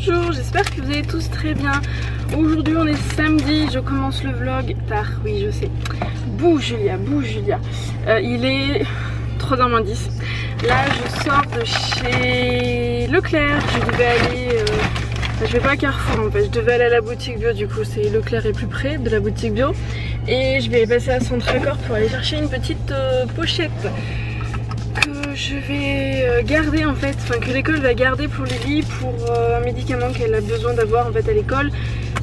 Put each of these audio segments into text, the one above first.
Bonjour, j'espère que vous allez tous très bien. Aujourd'hui on est samedi, je commence le vlog tard, oui je sais. Bouge Julia, bouge Julia. Il est 3h moins 10. Là je sors de chez Leclerc, je devais aller... je vais pas à Carrefour en fait, je devais aller à la boutique bio, du coup c'est Leclerc est plus près de la boutique bio. Et je vais passer à Centracor pour aller chercher une petite pochette que je vais garder en fait, enfin que l'école va garder pour Lily pour un médicament qu'elle a besoin d'avoir en fait à l'école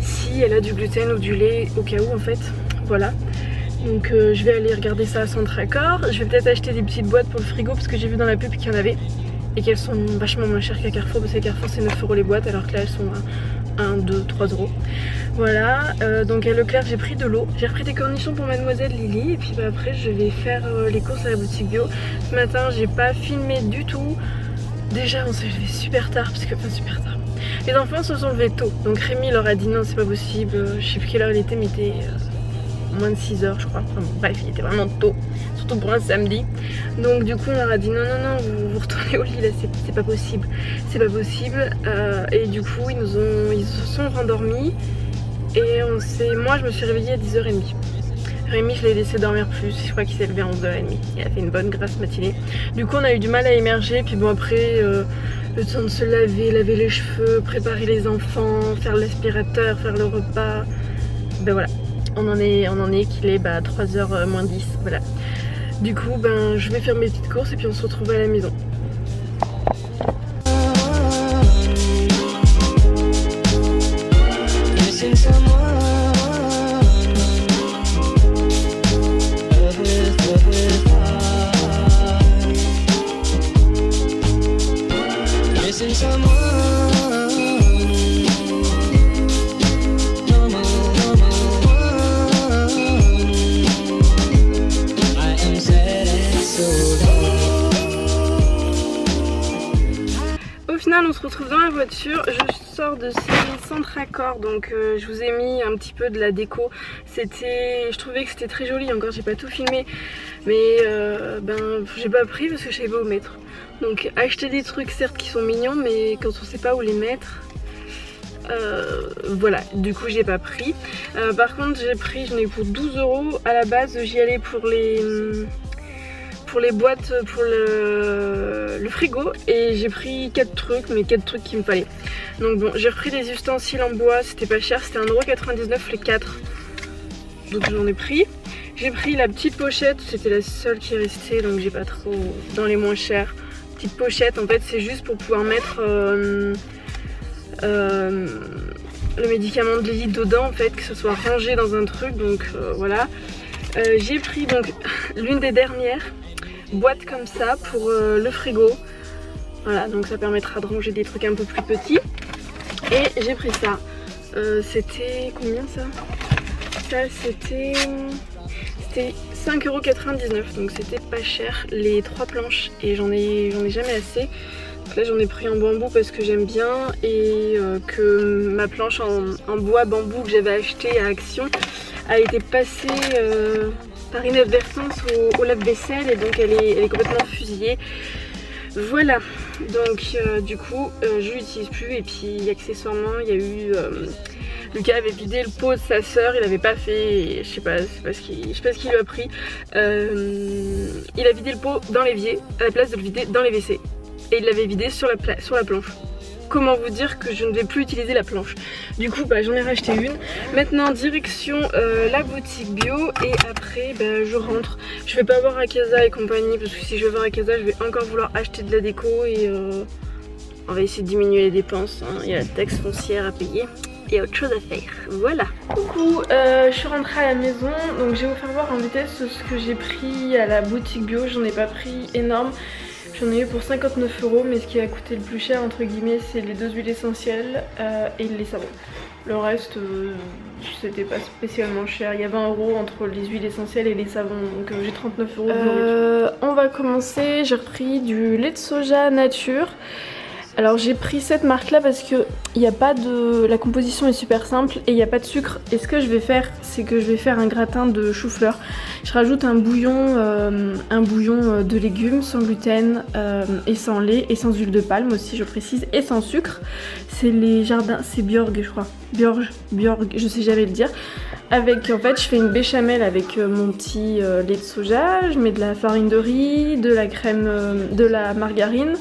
si elle a du gluten ou du lait au cas où en fait, voilà. Donc je vais aller regarder ça à Centracor. Je vais peut-être acheter des petites boîtes pour le frigo parce que j'ai vu dans la pub qu'il y en avait et qu'elles sont vachement moins chères qu'à Carrefour parce que Carrefour c'est 9 € les boîtes alors que là elles sont à 1, 2, 3 €. Voilà, donc à Leclerc j'ai pris de l'eau, j'ai repris des cornichons pour mademoiselle Lily et puis bah, après je vais faire les courses à la boutique bio. Ce matin j'ai pas filmé du tout, déjà on s'est levé super tard parce que, enfin super tard, les enfants se sont levés tôt, donc Rémi leur a dit non c'est pas possible, je sais plus quelle heure il était mais il était moins de 6 h je crois, enfin, bon, bref il était vraiment tôt, surtout pour un samedi. Donc du coup on leur a dit non non non vous retournez au lit là, c'est pas possible, c'est pas possible. Et du coup ils se sont rendormis et moi je me suis réveillée à 10h30. Rémi je l'ai laissé dormir plus, je crois qu'il s'est levé à 11h30, il a fait une bonne grasse matinée. Du coup on a eu du mal à émerger, puis bon après le temps de se laver, laver les cheveux, préparer les enfants, faire l'aspirateur, faire le repas, ben voilà. On en est qu'il est 3h moins 10, voilà. Du coup ben je vais faire mes petites courses et puis on se retrouve à la maison. On se retrouve dans la voiture, je sors de chez Centracor, donc je vous ai mis un petit peu de la déco. Je trouvais que c'était très joli, encore j'ai pas tout filmé, mais j'ai pas pris parce que je savais pas où mettre. Donc acheter des trucs certes qui sont mignons, mais quand on sait pas où les mettre, voilà, du coup j'ai pas pris. Par contre j'en ai eu pour 12 € à la base, j'y allais pour les boîtes pour le frigo et j'ai pris 4 trucs, mais 4 trucs qu'il me fallait. Donc bon, j'ai repris des ustensiles en bois, c'était pas cher, c'était 1,99 € les 4, donc j'en ai pris. J'ai pris la petite pochette, c'était la seule qui restait, donc j'ai pas trop dans les moins chers. Petite pochette, en fait c'est juste pour pouvoir mettre le médicament de Lily dedans, en fait, que ce soit rangé dans un truc, donc voilà. J'ai pris donc l'une des dernières boîtes comme ça pour le frigo, voilà, donc ça permettra de ranger des trucs un peu plus petits. Et j'ai pris ça, c'était combien ça? Ça c'était 5,99 €, donc c'était pas cher, les 3 planches, et j'en ai jamais assez. Donc là j'en ai pris en bambou parce que j'aime bien et que ma planche en bois bambou que j'avais acheté à Action a été passée par inadvertance au lave-vaisselle et donc elle est complètement fusillée. Voilà, donc du coup je l'utilise plus. Et puis accessoirement il y a eu Lucas avait vidé le pot de sa soeur, il avait pas fait, je sais pas ce qu'il lui a pris, il a vidé le pot dans l'évier à la place de le vider dans les WC et il l'avait vidé sur la planche. Comment vous dire que je ne vais plus utiliser la planche. Du coup j'en ai racheté une. Maintenant direction la boutique bio et après je rentre. Je vais pas voir Akaza et compagnie parce que si je vais voir Akaza je vais encore vouloir acheter de la déco et on va essayer de diminuer les dépenses, hein. Il y a la taxe foncière à payer et autre chose à faire. Voilà. Coucou, je suis rentrée à la maison, donc je vais vous faire voir en vitesse ce que j'ai pris à la boutique bio. J'en ai pas pris énorme. J'en ai eu pour 59 €, mais ce qui a coûté le plus cher entre guillemets c'est les 2 huiles essentielles et les savons. Le reste c'était pas spécialement cher, il y a 20 € entre les huiles essentielles et les savons, donc j'ai 39 € de nourriture. On va commencer, j'ai repris du lait de soja nature. Alors j'ai pris cette marque là parce que il y a pas de... la composition est super simple et il n'y a pas de sucre. Et ce que je vais faire, c'est que je vais faire un gratin de chou-fleur. Je rajoute un bouillon de légumes sans gluten et sans lait et sans huile de palme aussi, je précise, et sans sucre. C'est les jardins, c'est Björg je crois, Björg, je sais jamais le dire. Avec, en fait, je fais une béchamel avec mon petit lait de soja, je mets de la farine de riz, de la crème, de la margarine.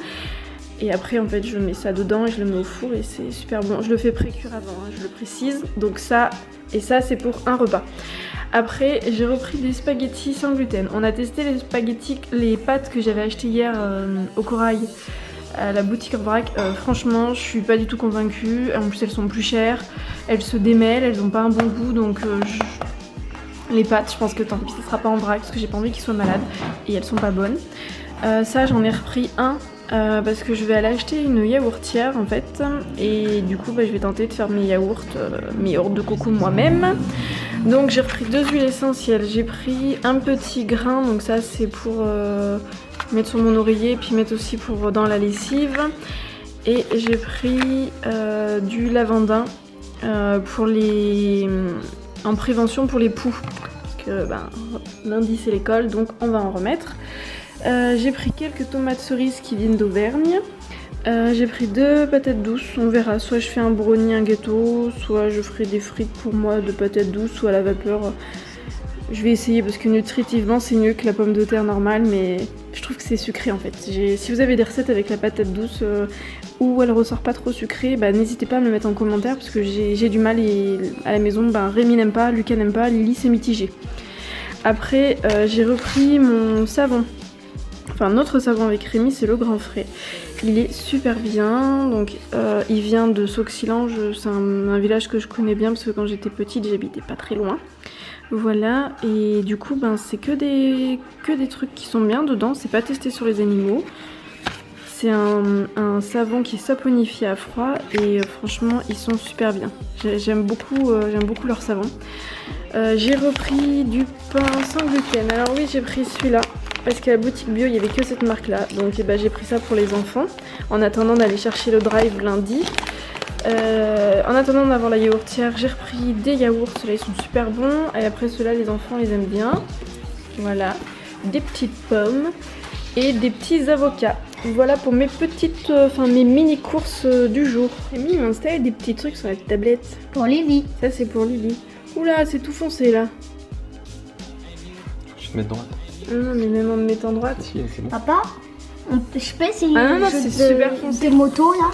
Et après en fait je mets ça dedans et je le mets au four et c'est super bon. Je le fais pré-cuire avant, hein, je le précise. Donc ça, et ça c'est pour un repas. Après j'ai repris des spaghettis sans gluten. On a testé les spaghettis, les pâtes que j'avais achetées hier au Corail à la boutique en vrac. Franchement je suis pas du tout convaincue. En plus elles sont plus chères, elles se démêlent, elles ont pas un bon goût donc les pâtes je pense que tant pis ça sera pas en vrac parce que j'ai pas envie qu'ils soient malades et elles sont pas bonnes. Ça j'en ai repris un. Parce que je vais aller acheter une yaourtière en fait et du coup je vais tenter de faire mes yaourts de coco moi-même. Donc j'ai repris 2 huiles essentielles, j'ai pris un petit grain, donc ça c'est pour mettre sur mon oreiller et puis mettre aussi pour dans la lessive, et j'ai pris du lavandin pour en prévention pour les poux parce que lundi c'est l'école donc on va en remettre. J'ai pris quelques tomates cerises qui viennent d'Auvergne. J'ai pris 2 patates douces, on verra. Soit je fais un brownie, un gâteau, soit je ferai des frites pour moi de patates douces ou à la vapeur. Je vais essayer parce que nutritivement c'est mieux que la pomme de terre normale, mais je trouve que c'est sucré en fait. Si vous avez des recettes avec la patate douce où elle ressort pas trop sucrée, n'hésitez pas à me le mettre en commentaire parce que j'ai du mal à la maison. Rémi n'aime pas, Lucas n'aime pas, Lily c'est mitigé. Après j'ai repris mon savon. Enfin notre savon avec Rémi c'est le Grand Frais. Il est super bien, donc il vient de Sauxillange, c'est un village que je connais bien parce que quand j'étais petite j'habitais pas très loin. Voilà, et du coup c'est que des trucs qui sont bien dedans, c'est pas testé sur les animaux. C'est un savon qui est saponifié à froid et franchement ils sont super bien. J'aime beaucoup leur savon. J'ai repris du pain sans gluten. Alors oui j'ai pris celui-là. Parce qu'à la boutique bio il n'y avait que cette marque là, donc j'ai pris ça pour les enfants en attendant d'aller chercher le drive lundi. En attendant d'avoir la yaourtière j'ai repris des yaourts, ceux-là ils sont super bons et après ceux-là les enfants les aiment bien. Voilà, des petites pommes et des petits avocats. Voilà pour mes petites, mes mini courses du jour. Amy m'a installé des petits trucs sur la tablette. Pour Lily. Ça c'est pour Lily. Oula c'est tout foncé là. Je vais te mettre droite. Non mais même en me mettant droite. Si, c'est bon. Papa, je peux essayer non, c'est super foncé. Des motos là.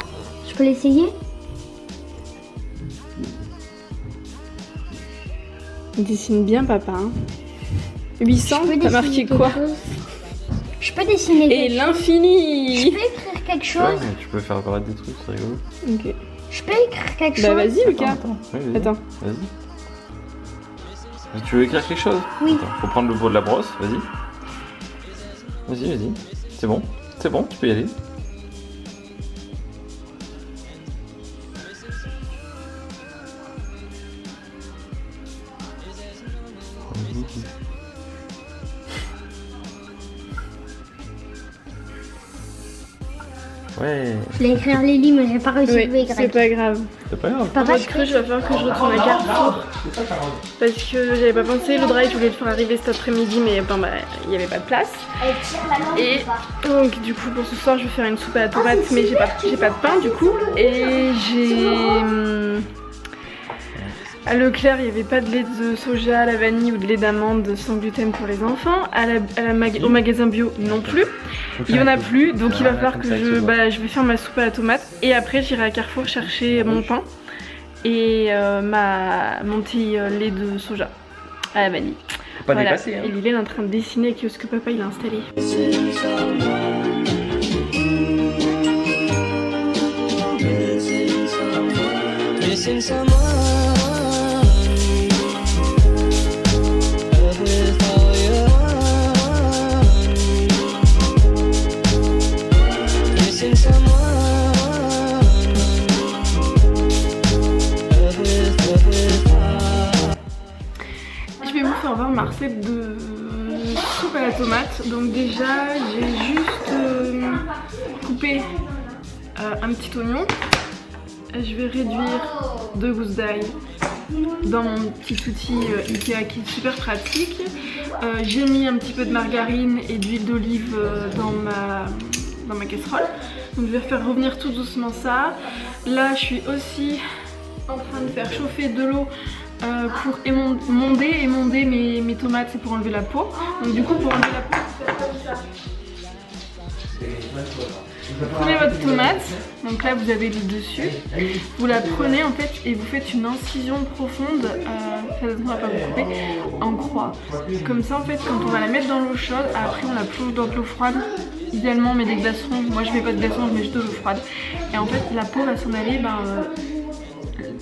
Je peux l'essayer? Il dessine bien papa. Hein. 800, t'as marqué quoi? Je peux dessiner et l'infini. Je peux écrire quelque chose. Ouais, tu peux faire apparaître des trucs, c'est rigolo. Ok. Je peux écrire quelque chose. Vas-y Lucas. Attends. Vas-y. Tu veux écrire quelque chose? Oui. Attends, faut prendre le bout de la brosse, vas-y. Vas-y. C'est bon, tu peux y aller. Ouais. Je voulais écrire Lily mais j'ai pas réussi à écrire. C'est pas grave. C'est pas grave. Papa, Je vais falloir que je retourne à Carrefour. Parce que j'avais pas pensé, le drive je voulais le faire arriver cet après-midi mais il n'y avait pas de place. Et donc du coup pour ce soir je vais faire une soupe à la tomate mais j'ai pas de pain du coup. Et j'ai... À Leclerc, il n'y avait pas de lait de soja à la vanille ou de lait d'amande sans gluten pour les enfants. Au magasin bio non plus. Il n'y en a plus, donc il va falloir que je vais faire ma soupe à la tomate. Et après, j'irai à Carrefour chercher mon pain et mon petit lait de soja à la vanille. Faut pas dépasser. Hein. Et Lily est en train de dessiner avec ce que papa il a installé. Je vais vous faire voir ma recette de soupe à la tomate. Donc déjà j'ai juste coupé un petit oignon. Je vais réduire 2 gousses d'ail dans mon petit outil Ikea qui est super pratique. J'ai mis un petit peu de margarine et d'huile d'olive dans ma casserole. Donc je vais faire revenir tout doucement ça. Là je suis aussi en train de faire chauffer de l'eau pour émonder mes tomates, c'est pour enlever la peau. Donc du coup pour enlever la peau, je vais faire comme ça. Vous prenez votre tomate, donc là vous avez le dessus, vous la prenez en fait et vous faites une incision profonde, faites attention à pas vous couper, en croix. Comme ça en fait quand on va la mettre dans l'eau chaude, après on la plonge dans de l'eau froide. Idéalement on met des glaçons, moi je mets pas de glaçons, je mets juste de l'eau froide. Et en fait la peau va s'en aller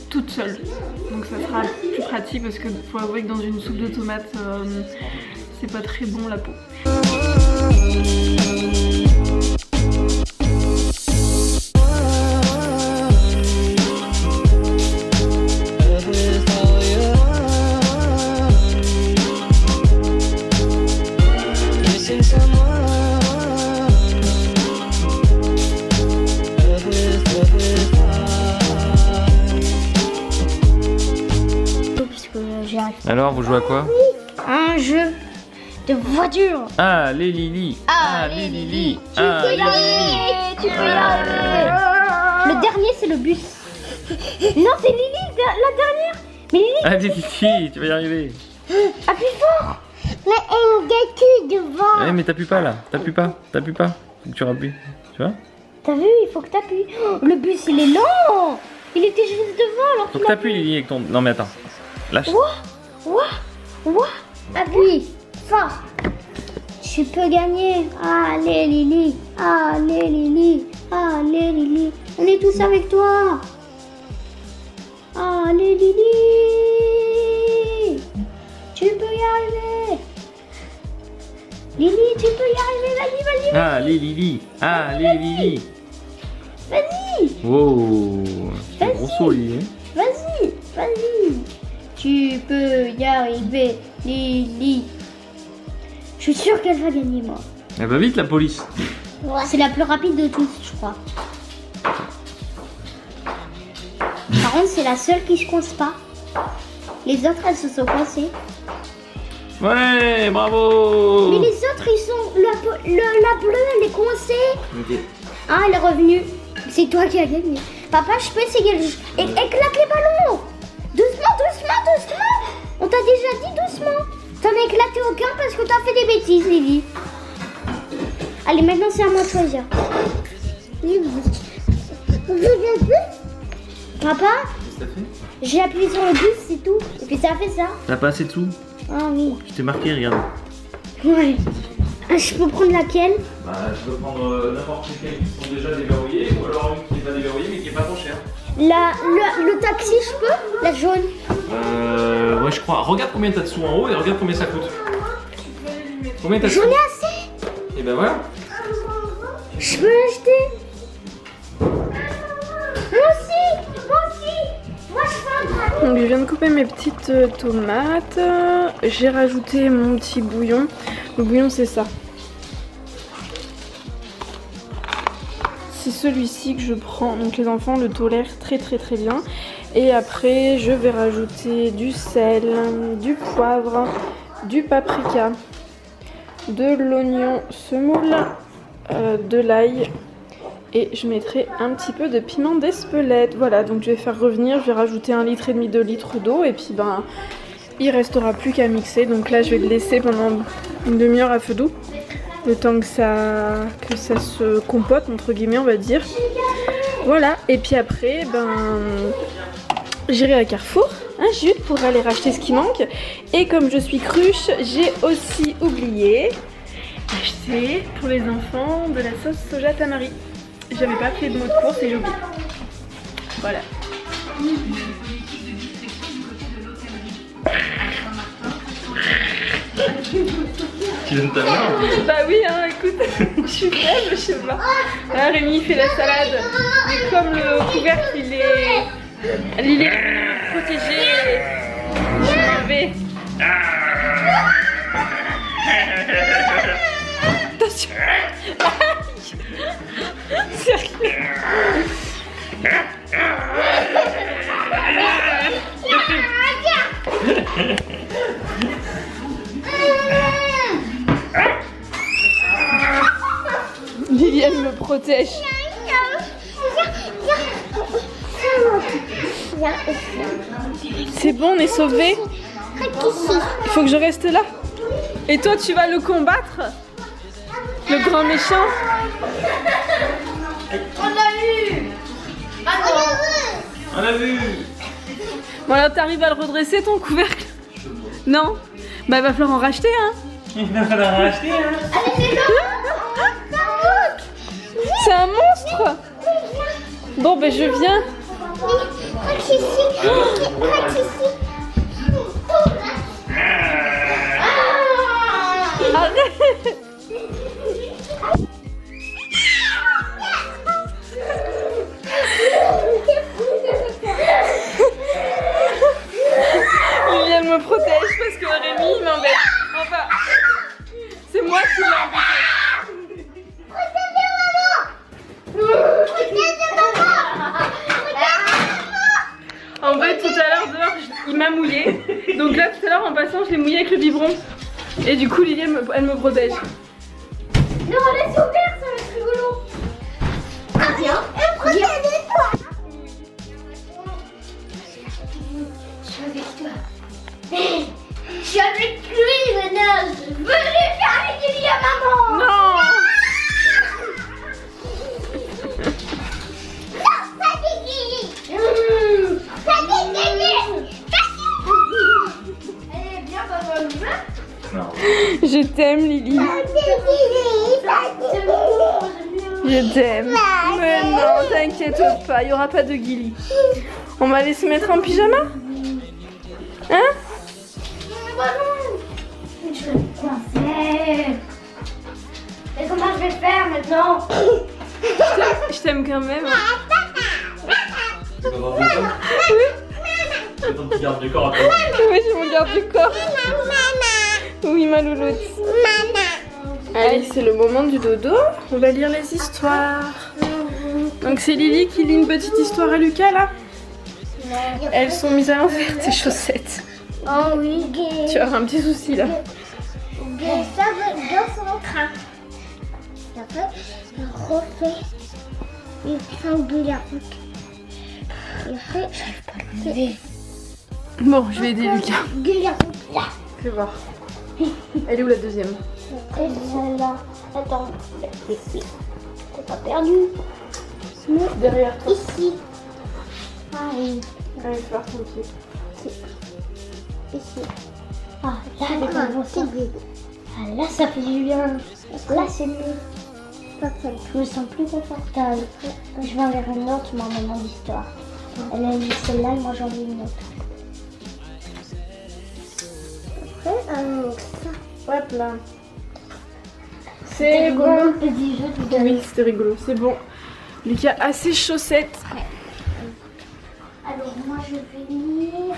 toute seule. Donc ça sera plus pratique parce que faut avouer que dans une soupe de tomates c'est pas très bon la peau. Alors, vous jouez à quoi? Un jeu de voiture. Ah, les Lili. Ah, les Lili. Tu peux y arriver. Tu peux y arriver. Le dernier, c'est le bus. Non, c'est Lili, la dernière. Mais Lili. Ah, Lili, tu vas y arriver. Appuie fort. Mais un gâteau devant. Eh, mais t'appuies pas là. T'appuies pas. Faut que tu rappuies. Tu vois? T'as vu, il faut que t'appuies. Le bus, il est lent. Il était juste devant. Alors faut que t'appuies, Lili, avec ton. Non, mais attends. Lâche. Ouah. Appuie fort. Tu peux gagner. Allez Lili. Allez Lili. Allez Lili. On est tous avec toi. Allez Lili. Tu peux y arriver. Lili, tu peux y arriver. Vas-y. Ah, les Lili. Ah, les Lili. Vas-y. Wow. C'est un gros saut, Lili. Vas-y. Tu peux y arriver, Lili. Je suis sûre qu'elle va gagner, moi. Elle va vite, la police. C'est la plus rapide de tous, je crois. Par contre, c'est la seule qui se coince pas. Les autres, elles se sont coincées. Ouais, bravo. Mais les autres, ils sont... La bleue, elle est coincée. Ok. Ah, elle est revenue. C'est toi qui as gagné. Papa, je peux essayer de... Éclate les ballons. Doucement. On t'a déjà dit doucement. T'en as éclaté aucun parce que t'as fait des bêtises, Lili. Allez, maintenant c'est à moi de choisir. Papa, j'ai appuyé sur le bus, c'est tout. Et puis ça a fait ça. T'as pas assez de sous? Ah oui. Je t'ai marqué, regarde. Ouais. Je peux prendre laquelle? Bah, je peux prendre n'importe lesquelles qui sont déjà déverrouillées ou alors une qui n'est pas déverrouillée mais qui est pas trop chère. Le taxi, je peux? La jaune? Ouais, je crois. Regarde combien t'as de sous en haut et regarde combien ça coûte. Combien t'as de sous? J'en ai assez. Et ben voilà. Je peux l'acheter. Moi aussi. Moi, je peux. Donc je viens de couper mes petites tomates. J'ai rajouté mon petit bouillon. Le bouillon, c'est ça. C'est celui-ci que je prends. Donc les enfants le tolèrent très bien. Et après, je vais rajouter du sel, du poivre, du paprika, de l'oignon semoule, de l'ail. Et je mettrai un petit peu de piment d'Espelette. Voilà, donc je vais faire revenir. Je vais rajouter 1,5 litre, 2 litres d'eau. Et puis ben, il restera plus qu'à mixer. Donc là, je vais le laisser pendant une demi-heure à feu doux. Le temps que ça se compote, entre guillemets, on va dire. Voilà, et puis après, ben, j'irai à Carrefour, Jules, pour aller racheter ce qui manque. Et comme je suis cruche, j'ai aussi oublié d'acheter pour les enfants de la sauce soja tamari. J'avais pas fait de mot de course et j'ai oublié. Voilà. Tu donnes ta main? Bah oui, hein, écoute, je suis faible, je sais pas. Là, Rémi fait la salade, mais comme le couvercle il est protégé, je m'en vais. Attention. Sérieux. Liliane me protège. C'est bon, on est sauvés. Il faut que je reste là. Et toi, tu vas le combattre? Le grand méchant? On l'a eu. On a vu. Bon alors, t'arrives à le redresser ton couvercle? Non? Bah il va falloir en racheter, hein. Il va falloir racheter, hein. C'est un monstre. Bon ben je viens. Arrête. Liliane me protège parce que Rémi il m'embête. Enfin, c'est moi qui l'ai embêté. En fait, tout à l'heure dehors, il m'a mouillé. Donc là, tout à l'heure, en passant, je l'ai mouillé avec le biberon. Et du coup, Liliane, elle me protège. Non, laisse ouvert, ça va être rigolo. Viens, protège-toi. Je suis avec toi. Je suis avec lui maintenant. Je veux lui faire les guillis à maman. Non. Je t'aime, Lily. Je t'aime. Mais non, t'inquiète pas, il n'y aura pas de guillis. On va aller se mettre en pyjama? Hein? Je vais me coincer. Mais comment je vais faire maintenant? Je t'aime quand même. Tu vas voir c'est ton petit garde du corps à toi. Oui, je me garde du corps. Oui, ma louloute. Allez, c'est le moment du dodo. On va lire les histoires. Donc c'est Lily qui lit une petite histoire à Lucas là. Elles sont mises à l'envers tes chaussettes. Oh oui, Tu as un petit souci là. ça dans son train. Et après, je refais une triangulaire. Et après, j'arrive pas à le lever. Bon, je vais aider Lucas. Triangulaire. Fais voir. Elle est où la deuxième? Après, celle-là. Attends. T'es pas perdu. Derrière toi. Ici. Ah oui. Allez, fais voir ton pied. Ici. Ah, là, c'est bien. Ah, là, ça fait du bien. Là, c'est mieux. Je me sens plus confortable. Je vais en lire une autre, ma maman d'histoire. Elle a lu celle-là et moi j'en lis une autre. Après, ça. Hop là. C'est bon. Petit jeu tout à Oui, c'était rigolo. C'est bon. Lucas a ses chaussettes. Alors, moi je vais lire.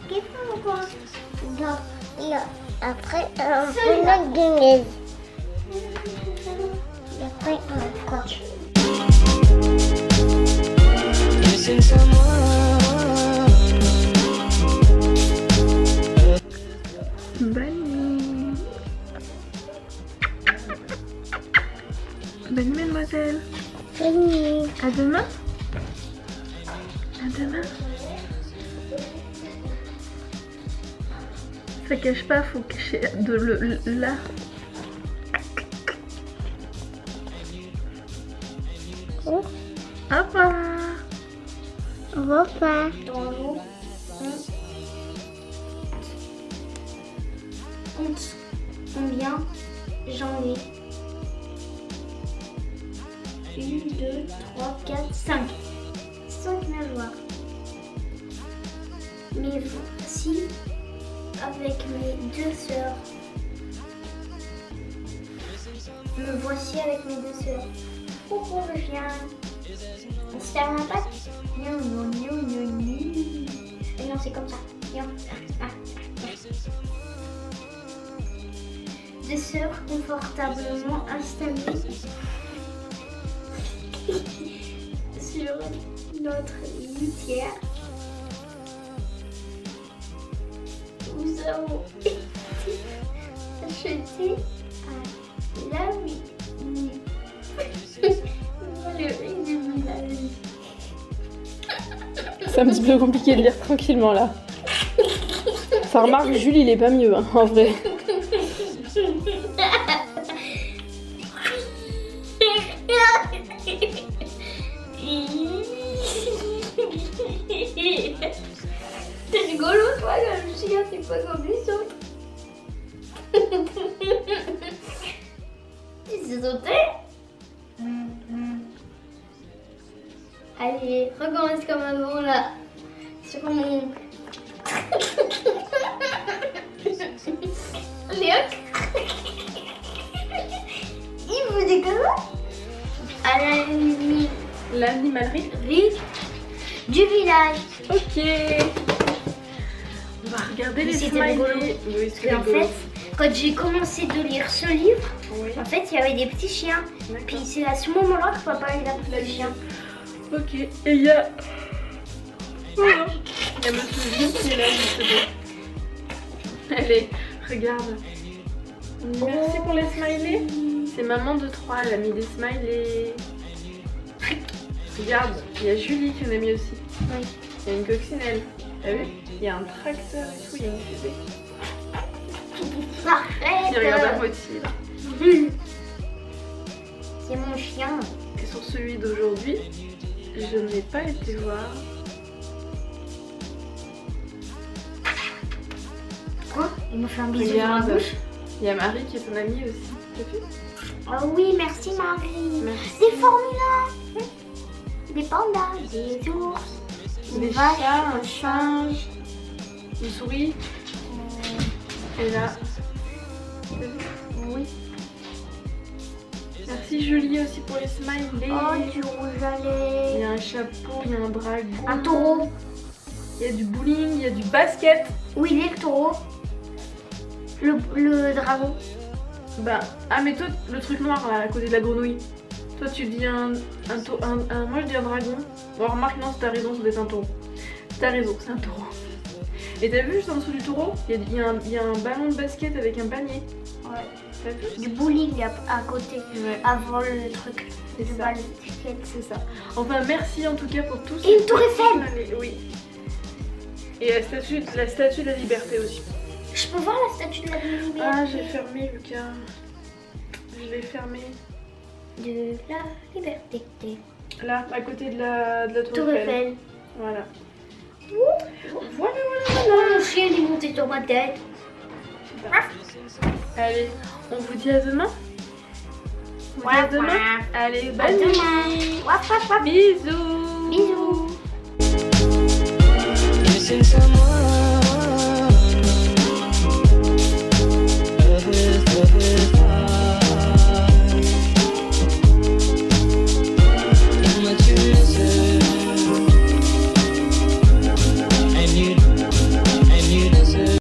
Qu'est-ce qu'on voit? Après, on peut mettre et après, quoi? Bonne nuit. Bonne nuit, mademoiselle. Bonne nuit. À demain. À demain. Ça cache pas, faut cacher de là. Oh. Au revoir. Au revoir. Dans l'eau. Compte combien j'en ai. 1, 2, 3, 4, 5. 5 nageoires. Mais voici avec mes deux sœurs. Me voici avec mes deux sœurs. Coucou le chien. On se ferme la patte. Non, non, non, non, non. Et non, c'est comme ça. Non. Ah. Deux sœurs confortablement installées sur notre litière. nous avons acheté la vie. Le riz du village. C'est un petit peu compliqué de lire tranquillement là. Enfin remarque, Jules il est pas mieux hein, en vrai. C'est rigolo toi comme chien, c'est pas comme les autres. Tu sais sauter? Allez, recommence comme avant là. Sur mon... Allez hop. Il vous dit comment? À L'animalerie. Du village. Ok. On va regarder les C'était rigolo. smileys. Oui, c'est Et en rigolo. fait, quand j'ai commencé de lire ce livre, Oui. en fait, il y avait des petits chiens. D'accord. Puis c'est à ce moment-là que papa il a pris le chien. Ok. Et il y a... Voilà. Il y a Monsieur Jules qui est là justement. Allez, regarde. Merci pour les smileys. C'est maman de 3, elle a mis des smileys. Regarde, il y a Julie qui en a mis aussi. Oui. Il y a une coccinelle. T'as vu? Il y a un tracteur et tout, il y a une fusée. Arrête. Il regarde à moitié là. C'est mon chien. Et sur celui d'aujourd'hui, je n'ai pas été voir. Quoi? Il me fait un bisou dans la Regarde, bouche. il y a Marie qui est ton amie aussi. T'as vu? Oh oui, merci Marie. Merci. Des formulas. Des pandas, des ours, Des une vache, chats, un un singe. Une souris. Et là. Oui. Merci Julie aussi pour les smileys. Oh, du rouge à Il y lèvres. a un chapeau, il y a un dragon. Un taureau. Il y a du bowling, il y a du basket. Où il est le taureau? Le dragon. Bah, ah mais toi, le truc noir là, à côté de la grenouille. Toi tu dis moi je dis un dragon. Bon remarque non, t'as raison, ça doit être un taureau. T'as raison, c'est un taureau. Et t'as vu juste en dessous du taureau, il y a un ballon de basket avec un panier. Ouais. T'as vu? Du bowling à côté. Ouais. Avant le truc. C'est Le ça. ballon de basket. C'est ça. Enfin merci en tout cas pour tous. Et une tour Eiffel. Oui. Et la statue de la liberté aussi. Je peux voir la statue de la liberté? Ah j'ai fermé Lucas. Je l'ai fermé. De la liberté. Là, à côté de la tour Tour Eiffel. Eiffel. Voilà. Voilà. Oh, mon chien il est monté sur ma tête. Allez, on vous dit à demain. On vous dit à Waf, demain. waf. Allez, À bonne demain. nuit. Waf, waf, waf. Bisous. Bisous. Missing someone